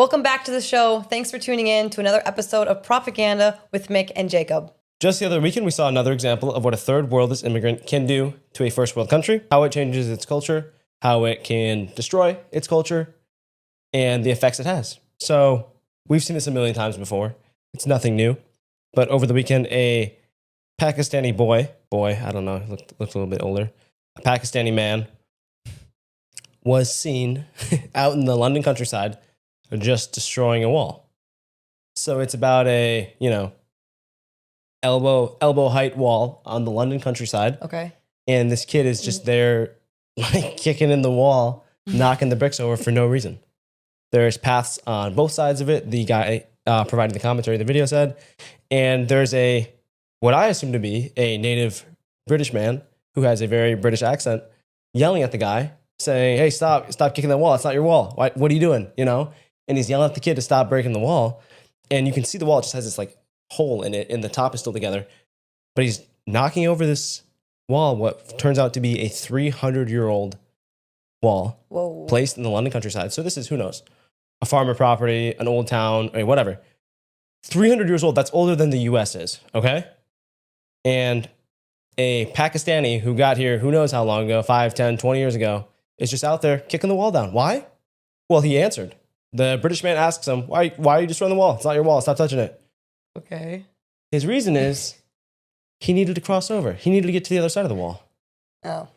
Welcome back to the show. Thanks for tuning in to another episode of Propaganda with Mick and Jacob. Just the other weekend, we saw another example of what a third worldist immigrant can do to a first world country, how it changes its culture, how it can destroy its culture, and the effects it has. So we've seen this a million times before. It's nothing new. But over the weekend, a Pakistani boy, I don't know, he looked a little bit older, a Pakistani man was seen out in the London countryside just destroying a wall. So it's about a, elbow height wall on the London countryside. Okay. And this kid is just there, like kicking in the wall, knocking the bricks over for no reason. There's paths on both sides of it. The guy providing the commentary, the video said, and there's what I assume to be a native British man who has a very British accent yelling at the guy, saying, "Hey, stop kicking that wall. It's not your wall. What are you doing?" And he's yelling at the kid to stop breaking the wall. And you can see the wall just has this like hole in it, and the top is still together. But he's knocking over this wall, what turns out to be a 300-year-old wall. Whoa. Placed in the London countryside. So this is, who knows, a farmer property, an old town, whatever. 300 years old, that's older than the US is, okay? And a Pakistani who got here, who knows how long ago, 5, 10, 20 years ago, is just out there kicking the wall down. Why? Well, he answered. The British man asks him, why are you destroying the wall? It's not your wall. Stop touching it. Okay. His reason is he needed to cross over. He needed to get to the other side of the wall. Oh.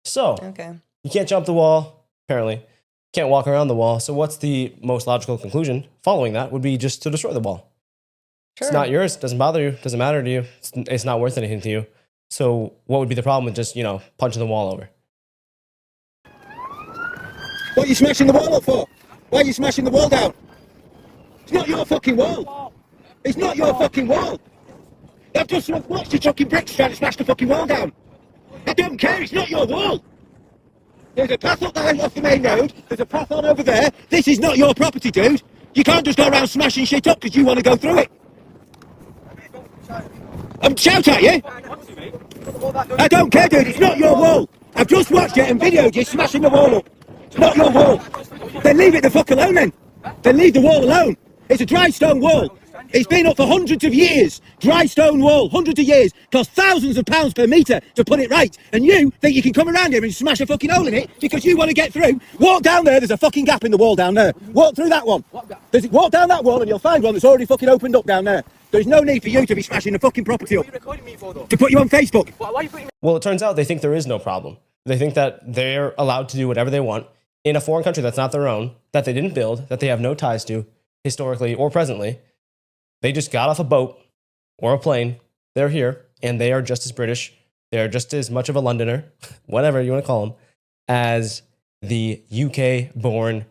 So, Okay. you can't jump the wall, apparently. Can't walk around the wall. So what's the most logical conclusion following that would be just to destroy the wall. Sure. It's not yours. Doesn't bother you. Doesn't matter to you. It's not worth anything to you. So what would be the problem with just, punching the wall over? What are you smashing the wall up for? Why are you smashing the wall down? It's not your fucking wall. It's not your fucking wall. I've just watched you chucking bricks trying to smash the fucking wall down. I don't care, it's not your wall. There's a path up there off the main road. There's a path on over there. This is not your property, dude. You can't just go around smashing shit up because you want to go through it. Shout at you? I don't care, dude. It's not your wall. I've just watched it and videoed you smashing the wall up. It's not your wall. Then leave it the fuck alone then. Then leave the wall alone. It's a dry stone wall. It's been up for hundreds of years. Dry stone wall, hundreds of years. Cost thousands of pounds per metre to put it right. And you think you can come around here and smash a fucking hole in it because you want to get through? Walk down there, there's a fucking gap in the wall down there. Walk through that one. Walk down that wall and you'll find one that's already fucking opened up down there. There's no need for you to be smashing the fucking property up. What are you recording me for, though? To put you on Facebook. Why are you putting me? Well, it turns out they think there is no problem. They think that they're allowed to do whatever they want in a foreign country that's not their own, that they didn't build, that they have no ties to, historically or presently. They just got off a boat or a plane. They're here, and they are just as British. They're just as much of a Londoner, whatever you want to call them, as the UK-born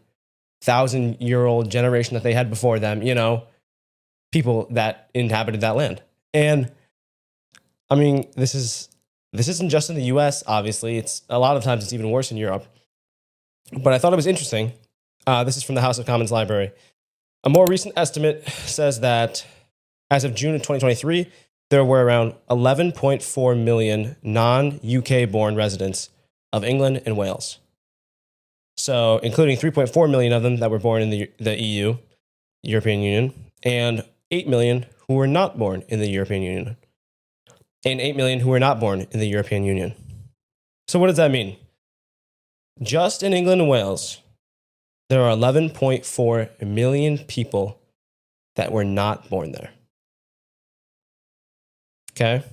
1,000-year-old generation that they had before them, people that inhabited that land. And, I mean, this isn't just in the US, obviously. It's a lot of times it's even worse in Europe. But I thought it was interesting. This is from the House of Commons Library. A more recent estimate says that as of June of 2023, there were around 11.4 million non-UK born residents of England and Wales. So, including 3.4 million of them that were born in the EU, European Union, and 8 million who were not born in the European Union, and 8 million who were not born in the European Union. So what does that mean? Just in England and Wales, there are 11.4 million people that were not born there. Okay?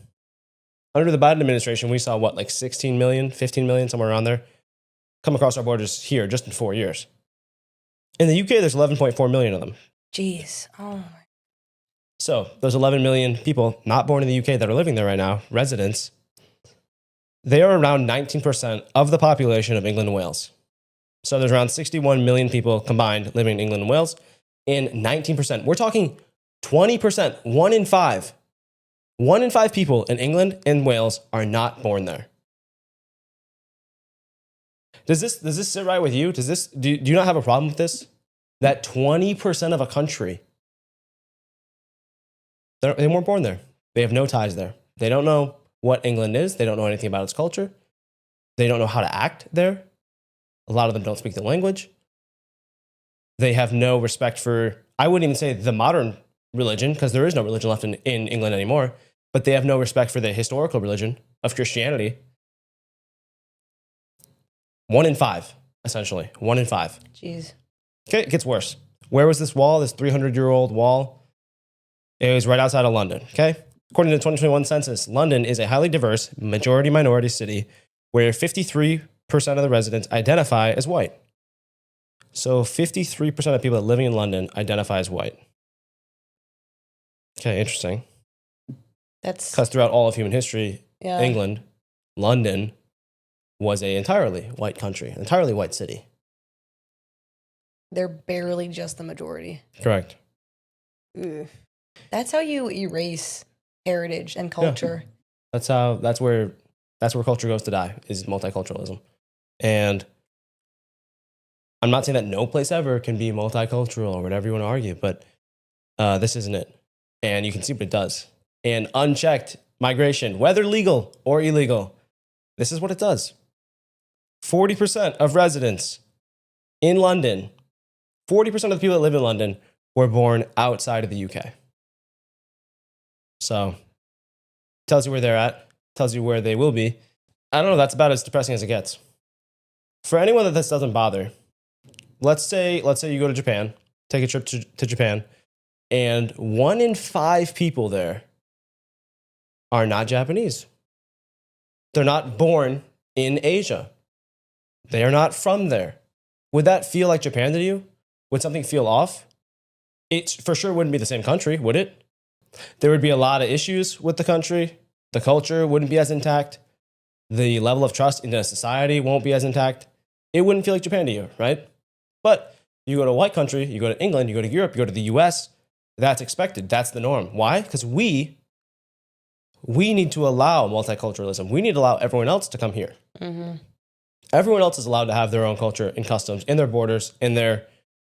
Under the Biden administration, we saw, 16 million, 15 million, somewhere around there, come across our borders here just in 4 years. In the UK, there's 11.4 million of them. Jeez. Oh my. So those 11 million people not born in the UK that are living there right now, residents, they are around 19% of the population of England and Wales. So there's around 61 million people combined living in England and Wales, and 19%. We're talking 20%, 1 in 5. 1 in 5 people in England and Wales are not born there. Does this sit right with you? Do you not have a problem with this? That 20% of a country, they weren't born there. They have no ties there. They don't know what England is. They don't know anything about its culture. They don't know how to act there. A lot of them don't speak the language. They have no respect for, I wouldn't even say the modern religion, because there is no religion left in England anymore, but they have no respect for the historical religion of Christianity. 1 in 5, essentially. 1 in 5. Jeez. Okay, it gets worse. Where was this wall, this 300-year-old wall? It was right outside of London, okay? According to the 2021 census, London is a highly diverse, majority-minority city where 53% of the residents identify as white. So 53% of people living in London identify as white. Okay, interesting. That's Because throughout all of human history, yeah. England, London was an entirely white country, an entirely white city. They're barely just the majority. Correct. Ugh. That's how you erase heritage and culture. That's where culture goes to die, is multiculturalism. And I'm not saying that no place ever can be multicultural or whatever you want to argue, but this isn't it. And you can see what it does. And unchecked migration, whether legal or illegal, this is what it does. 40% of residents in London, 40% of the people that live in London were born outside of the UK. So, tells you where they're at, tells you where they will be. I don't know, that's about as depressing as it gets. For anyone that this doesn't bother, let's say you go to Japan, take a trip to Japan, and 1 in 5 people there are not Japanese. They're not born in Asia. They are not from there. Would that feel like Japan to you? Would something feel off? It for sure wouldn't be the same country, would it? There would be a lot of issues with the country. The culture wouldn't be as intact. The level of trust in the society won't be as intact. It wouldn't feel like Japan to you, right? But you go to a white country, you go to England, you go to Europe, you go to the US, that's expected. That's the norm. Why? Because we need to allow multiculturalism. We need to allow everyone else to come here. Mm-hmm. Everyone else is allowed to have their own culture and customs in their borders, in their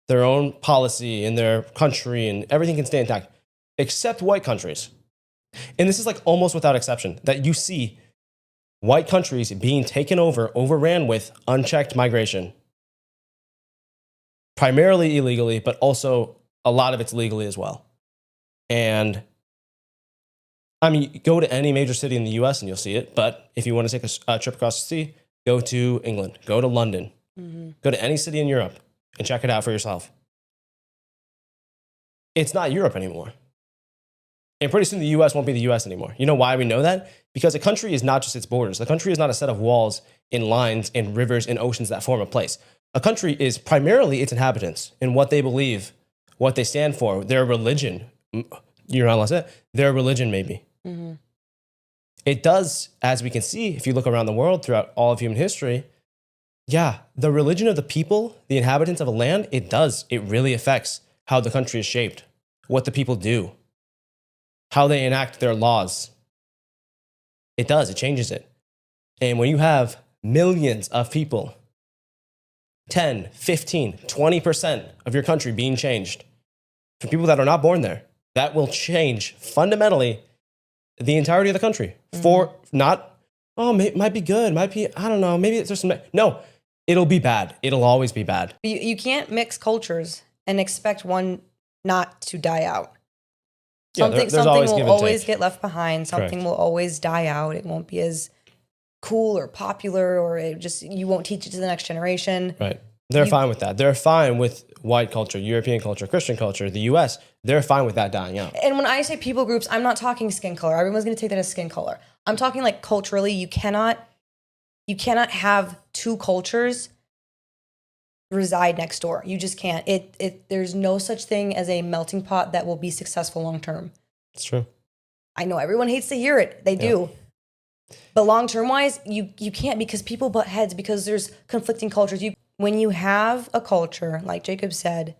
own policy, in their country, and everything can stay intact, except white countries. And this is like almost without exception, that you see white countries being taken over, overran with unchecked migration. Primarily illegally, but also a lot of it's legally as well. And I mean, go to any major city in the US and you'll see it. But if you want to take a trip across the sea, go to England, go to London, go to any city in Europe and check it out for yourself. It's not Europe anymore. And pretty soon the US won't be the US anymore. You know why we know that? Because a country is not just its borders. The country is not a set of walls and lines and rivers and oceans that form a place. A country is primarily its inhabitants and what they believe, what they stand for, their religion. You're not allowed to say it. Their religion, maybe. Mm-hmm. It does, as we can see, if you look around the world throughout all of human history, yeah, the religion of the people, the inhabitants of a land, it does. It really affects how the country is shaped, what the people do, how they enact their laws. It does. It changes it. And when you have millions of people, 10, 15, 20% of your country being changed for people that are not born there, that will change fundamentally the entirety of the country. For not, might be good, might be, I don't know, maybe it's just some, no, it'll be bad. It'll always be bad. You can't mix cultures and expect one not to die out. Yeah, Something there's always give will and always take. get left behind. Something Correct. will always die out. It won't be as cool or popular, or you won't teach it to the next generation. Right. They're fine with that. They're fine with white culture, European culture, Christian culture, the US. They're fine with that dying out. And when I say people groups, I'm not talking skin color. Everyone's going to take that as skin color. I'm talking like culturally. You cannot have two cultures reside next door. You just can't. There's no such thing as a melting pot that will be successful long term. It's true. I know everyone hates to hear it. They do. But long term wise, you can't, because people butt heads, because there's conflicting cultures. When you have a culture, like Jacob said,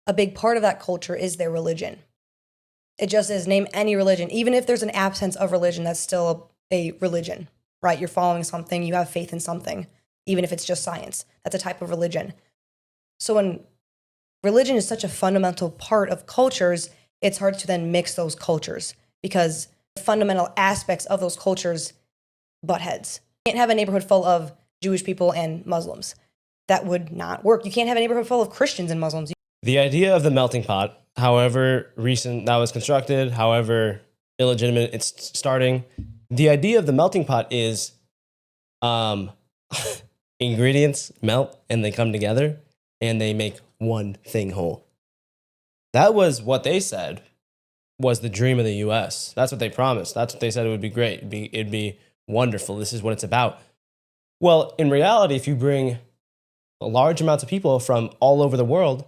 a big part of that culture is their religion. It just is, name any religion. Even if there's an absence of religion, that's still a religion, right? You're following something, you have faith in something, even if it's just science. That's a type of religion. So when religion is such a fundamental part of cultures, it's hard to then mix those cultures, because the fundamental aspects of those cultures butt heads. You can't have a neighborhood full of Jewish people and Muslims. that would not work. You can't have a neighborhood full of Christians and Muslims. The idea of the melting pot, however recent that was constructed, however illegitimate it's starting, the idea of the melting pot is ingredients melt and they come together and they make one thing whole. That was what they said was the dream of the US. That's what they promised. That's what they said it would be great. It'd be wonderful. This is what it's about. Well, in reality, if you bring large amounts of people from all over the world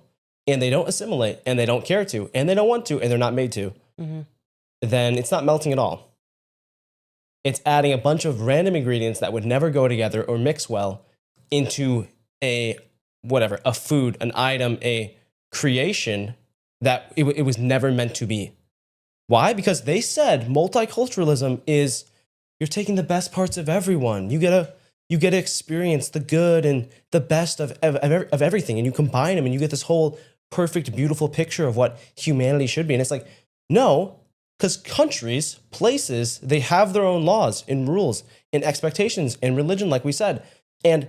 and they don't assimilate and they don't care to and they don't want to and they're not made to, then it's not melting at all. It's adding a bunch of random ingredients that would never go together or mix well into a food, an item, a creation that it was never meant to be. Why? Because they said multiculturalism is you're taking the best parts of everyone. You get to experience the good and the best of everything, and you combine them, and you get this whole perfect, beautiful picture of what humanity should be. And it's like, no, because countries, places, they have their own laws and rules and expectations and religion, like we said. And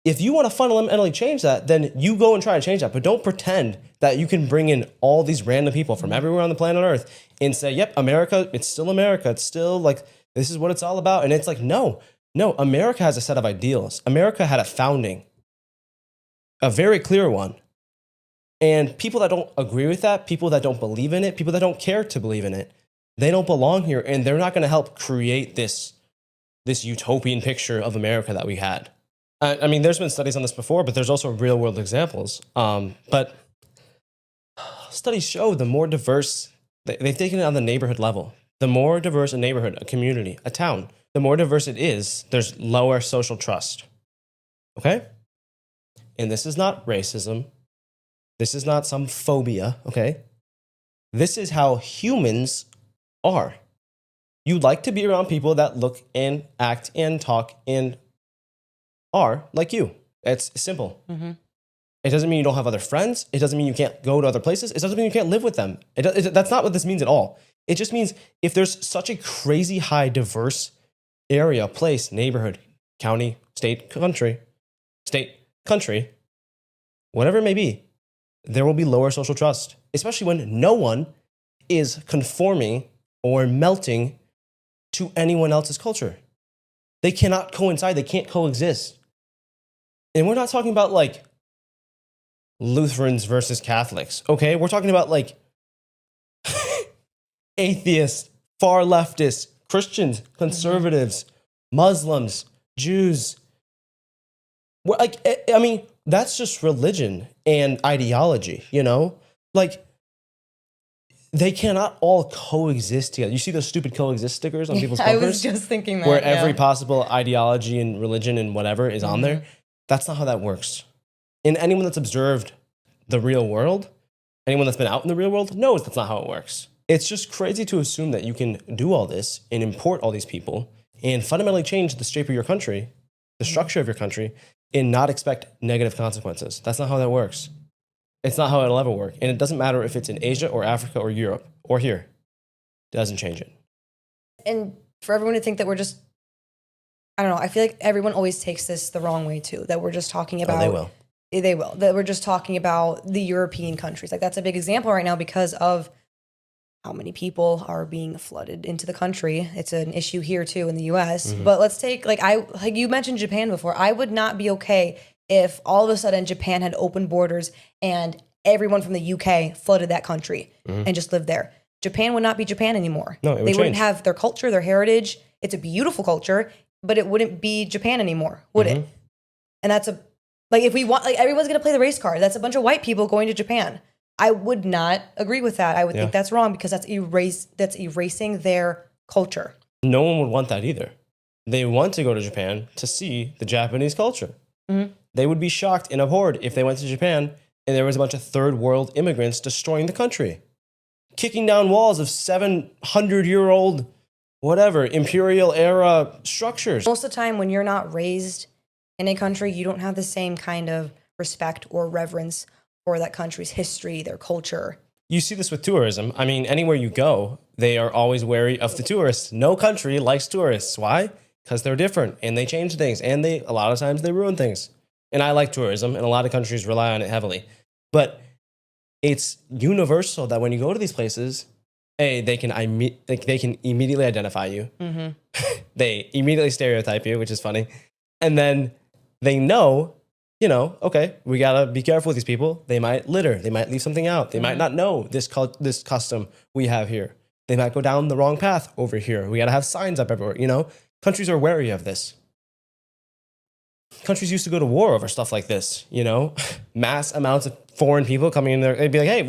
if you want to fundamentally change that, then you go and try to change that. But don't pretend that you can bring in all these random people from everywhere on the planet Earth and say, yep, America, it's still America. It's still like, this is what it's all about. And it's like, no, America has a set of ideals. America had a founding, a very clear one. And people that don't agree with that, people that don't believe in it, people that don't care to believe in it, they don't belong here. And they're not going to help create this utopian picture of America that we had. I mean, there's been studies on this before, but there's also real world examples. But studies show the more diverse, they've taken it on the neighborhood level. The more diverse a neighborhood, a community, a town, the more diverse it is, there's lower social trust. Okay? And this is not racism. This is not some phobia, okay? This is how humans are. You like to be around people that look and act and talk and are like you. It's simple. It doesn't mean you don't have other friends. It doesn't mean you can't go to other places. It doesn't mean you can't live with them. That's not what this means at all. It just means if there's such a crazy high diverse area, place, neighborhood, county, state, country, whatever it may be, there will be lower social trust, especially when no one is conforming or melting to anyone else's culture. They cannot coincide. They can't coexist. And we're not talking about like Lutherans versus Catholics, okay? We're talking about like atheists, far leftists, Christians, conservatives, Muslims, Jews. Like, I mean, that's just religion and ideology, you know? Like, they cannot all coexist together. You see those stupid coexist stickers on people's bumpers? I was just thinking that. Where every possible ideology and religion and whatever is on there. That's not how that works. And anyone that's observed the real world, anyone that's been out in the real world knows that's not how it works. It's just crazy to assume that you can do all this and import all these people and fundamentally change the shape of your country, the structure of your country, and not expect negative consequences. That's not how that works. It's not how it'll ever work. And it doesn't matter if it's in Asia or Africa or Europe or here. It doesn't change it. And for everyone to think that we're just, I don't know, I feel like everyone always takes this the wrong way too, that we're just talking about. Oh, they will. They will. That we're just talking about the European countries. Like that's a big example right now because of how many people are being flooded into the country. It's an issue here too in the US. But let's take, like you mentioned Japan before. I would not be okay if all of a sudden Japan had open borders and everyone from the UK flooded that country and just lived there. Japan would not be Japan anymore. No, it would they wouldn't change. have their culture, their heritage. It's a beautiful culture, but it wouldn't be Japan anymore, would it? And that's if we want, like everyone's going to play the race card. That's a bunch of white people going to Japan. I would not agree with that. I would think that's wrong because that's erasing their culture. No one would want that either. They want to go to Japan to see the Japanese culture. They would be shocked and abhorred if they went to Japan and there was a bunch of third world immigrants destroying the country, kicking down walls of 700-year-old, whatever, imperial era structures. Most of the time when you're not raised in a country, you don't have the same kind of respect or reverence for that country's history, their culture. You see this with tourism. I mean, anywhere you go, they are always wary of the tourists. No country likes tourists. Why? Because they're different and they change things and a lot of times they ruin things. And I like tourism, and a lot of countries rely on it heavily. But it's universal that when you go to these places, they can immediately identify you. They immediately stereotype you, which is funny. And then they know, okay, we got to be careful with these people. They might litter. They might leave something out. They might not know this custom we have here. They might go down the wrong path over here. We got to have signs up everywhere. Countries are wary of this. Countries used to go to war over stuff like this, mass amounts of foreign people coming in there. They'd be like, hey,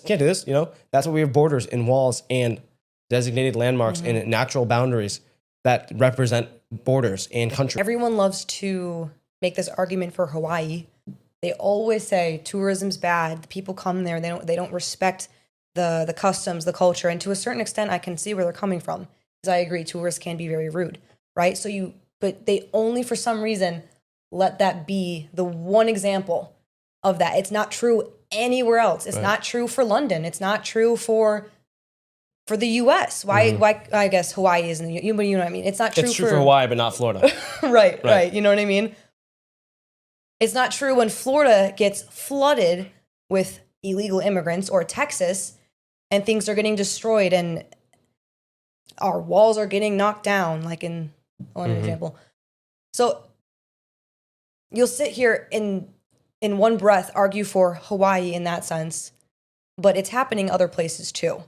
can't do this. That's why we have borders and walls and designated landmarks and natural boundaries that represent borders and countries. Everyone loves to make this argument for Hawaii. They always say tourism's bad. The people come there and they don't respect the customs, the culture. And to a certain extent, I can see where they're coming from. Because I agree, tourists can be very rude, right? But they only, for some reason, let that be the one example of that. It's not true anywhere else. It's not true for London. It's not true for the U.S. Why? I guess Hawaii isn't. You know what I mean. It's not true. It's true for Hawaii, but not Florida. right. You know what I mean. It's not true when Florida gets flooded with illegal immigrants, or Texas, and things are getting destroyed and our walls are getting knocked down. Like in one example. So you'll sit here in one breath argue for Hawaii in that sense, but it's happening other places too.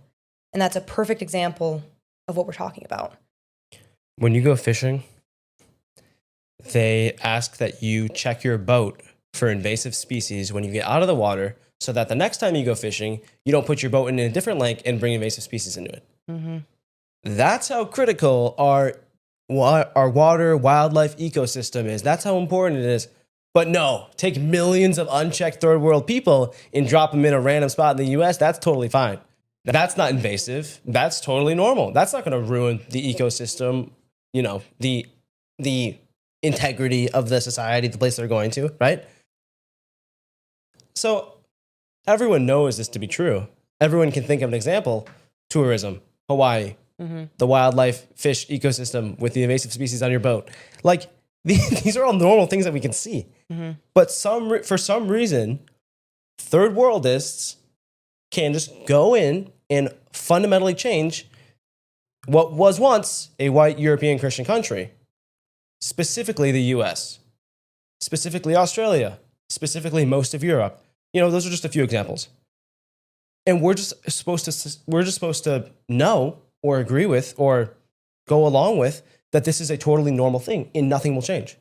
And that's a perfect example of what we're talking about. When you go fishing, they ask that you check your boat for invasive species when you get out of the water, so that the next time you go fishing, you don't put your boat in a different lake and bring invasive species into it. That's how critical our water wildlife ecosystem is. That's how important it is. But no, take millions of unchecked third world people and drop them in a random spot in the US. That's totally fine. That's not invasive. That's totally normal. That's not going to ruin the ecosystem, the integrity of the society, the place they're going to, right? So everyone knows this to be true. Everyone can think of an example. Tourism, Hawaii, the wildlife fish ecosystem with the invasive species on your boat. Like, these are all normal things that we can see. But for some reason, third worldists can just go in and fundamentally change what was once a white European Christian country, specifically the US, specifically Australia, specifically most of Europe. Those are just a few examples. And we're just supposed to know or agree with or go along with that this is a totally normal thing and nothing will change.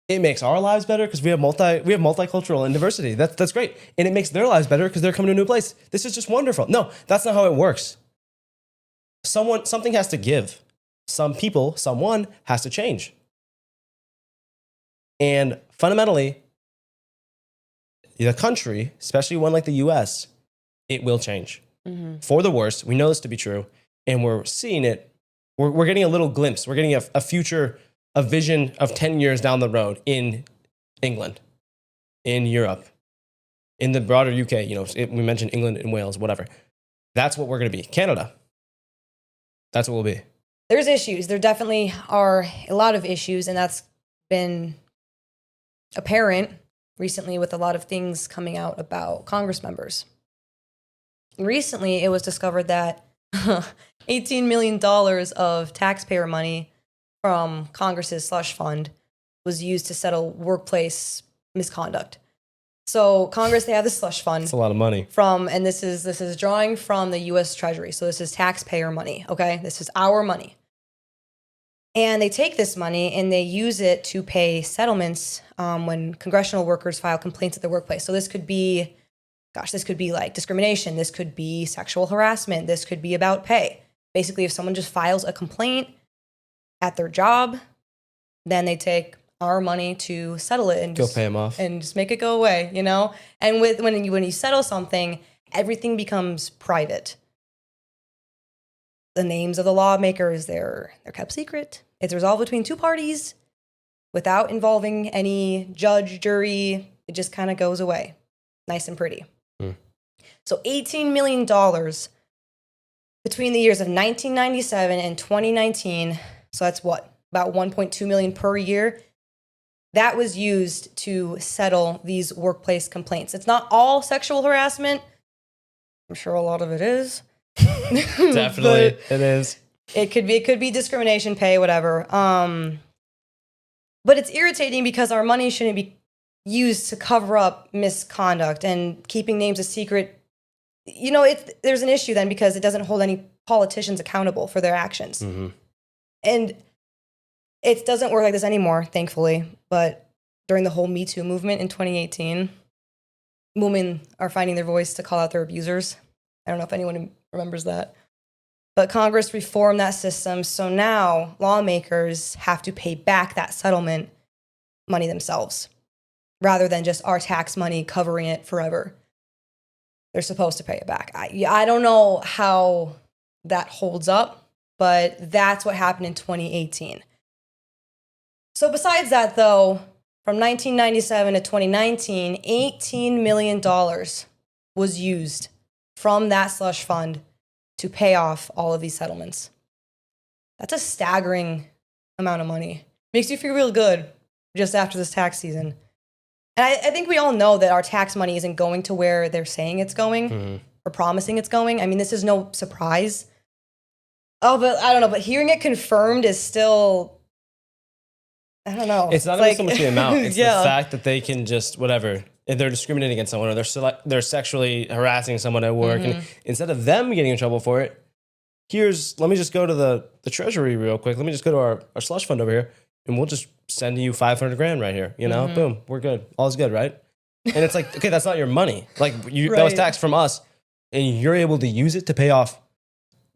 It makes our lives better because we have multicultural and diversity. That's great. And it makes their lives better because they're coming to a new place. This is just wonderful. No, that's not how it works. Something has to give. Someone has to change. And fundamentally, the country, especially one like the US, it will change for the worse. We know this to be true. And we're seeing it. We're getting a little glimpse. We're getting a future, a vision of 10 years down the road in England, in Europe, in the broader UK. We mentioned England and Wales, whatever. That's what we're going to be. Canada. That's what we'll be. There's issues. There definitely are a lot of issues, and that's been apparent recently with a lot of things coming out about Congress members. Recently, it was discovered that $18 million of taxpayer money from Congress's slush fund was used to settle workplace misconduct. So Congress, they have the slush fund. That's a lot of money. And this is drawing from the U.S. Treasury. So this is taxpayer money, okay? This is our money. And they take this money and they use it to pay settlements when congressional workers file complaints at their workplace. So this could be like discrimination. This could be sexual harassment. This could be about pay. Basically, if someone just files a complaint at their job, then they take our money to settle it and go pay them off and just make it go away, And when you settle something, everything becomes private. The names of the lawmakers, they're kept secret. It's resolved between two parties without involving any judge, jury. It just kind of goes away. Nice and pretty. So $18 million between the years of 1997 and 2019. So that's what? About $1.2 million per year. that was used to settle these workplace complaints. It's not all sexual harassment. I'm sure a lot of it is. Definitely, it is. It could be discrimination pay, whatever. But it's irritating because our money shouldn't be used to cover up misconduct and keeping names a secret. You know, there's an issue then because it doesn't hold any politicians accountable for their actions. Mm-hmm. And it doesn't work like this anymore, thankfully. But during the whole Me Too movement in 2018, women are finding their voice to call out their abusers. I don't know if anyone remembers that. But Congress reformed that system, so now lawmakers have to pay back that settlement money themselves, rather than just our tax money covering it forever. They're supposed to pay it back. I don't know how that holds up, but that's what happened in 2018. So besides that, though, from 1997 to 2019, $18 million was used from that slush fund to pay off all of these settlements. That's a staggering amount of money. Makes you feel real good just after this tax season. And I think we all know that our tax money isn't going to where they're saying it's going or promising it's going. I mean, this is no surprise. Oh, but I don't know. But hearing it confirmed is still, I don't know. It's not even so much the amount. It's Yeah. the fact that they can just, whatever, if they're discriminating against someone or they're sexually harassing someone at work, and instead of them getting in trouble for it, let me just go to the treasury real quick. Let me just go to our slush fund over here, and we'll just send you $500,000 right here. You know, boom, we're good. All's good, right? And it's like, okay, that's not your money. Like that was Right. taxed from us, and you're able to use it to pay off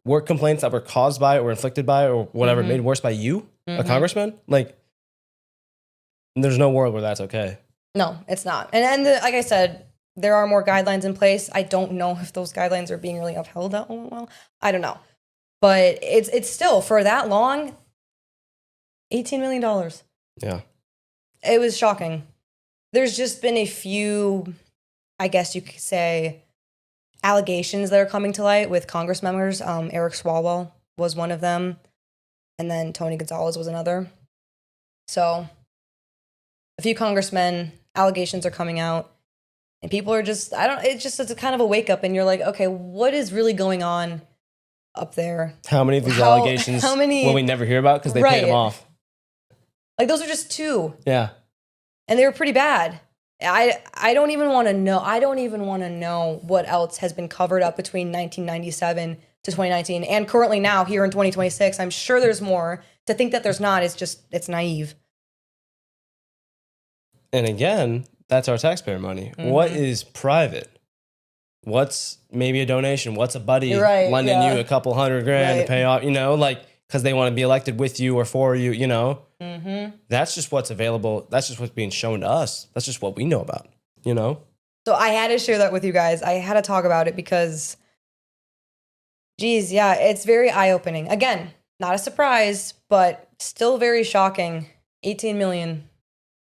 work complaints that were caused by or inflicted by or whatever, made worse by you, a congressman. Like, there's no world where that's okay. No, it's not. And like I said, there are more guidelines in place. I don't know if those guidelines are being really upheld that well. I don't know. But it's still, for that long, $18 million. Yeah. It was shocking. There's just been a few, I guess you could say, allegations that are coming to light with Congress members. Eric Swalwell was one of them. And then Tony Gonzalez was another. So a few congressmen, allegations are coming out, and people are just, it's a kind of a wake up, and you're like, okay, what is really going on up there? How many of these How allegations many- will we never hear about because they paid them Right. off? Like, those are just two, Yeah. and they were pretty bad. I don't even want to know. I don't even want to know what else has been covered up between 1997 to 2019 and currently now here in 2026. I'm sure there's more. To think that there's not is just, it's naive. And again, that's our taxpayer money. What is private? What's maybe a donation? What's a buddy Right, lending yeah. you a couple $100,000 to Right. pay off, like, because they want to be elected with you or for you, That's just what's available. That's just what's being shown to us. That's just what we know about, So I had to share that with you guys. I had to talk about it because, geez, yeah, it's very eye-opening. Again, not a surprise, but still very shocking. 18 million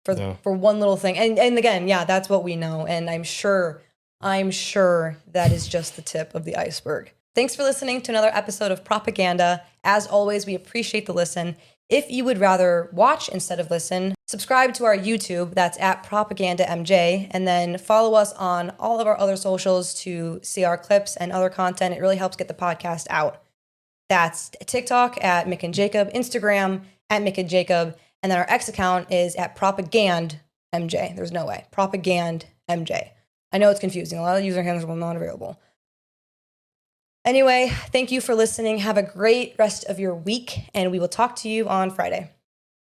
for one little thing. And again, yeah, that's what we know. And I'm sure that is just the tip of the iceberg. Thanks for listening to another episode of Propaganda. As always, we appreciate the listen. If you would rather watch instead of listen, subscribe to our YouTube, that's at Propaganda MJ, and then follow us on all of our other socials to see our clips and other content. It really helps get the podcast out. That's TikTok at Mick and Jacob, Instagram at Mick and Jacob, and then our X account is at Propagand MJ. There's no way. Propagand MJ. I know it's confusing. A lot of user handles are not available. Anyway, thank you for listening. Have a great rest of your week, and we will talk to you on Friday.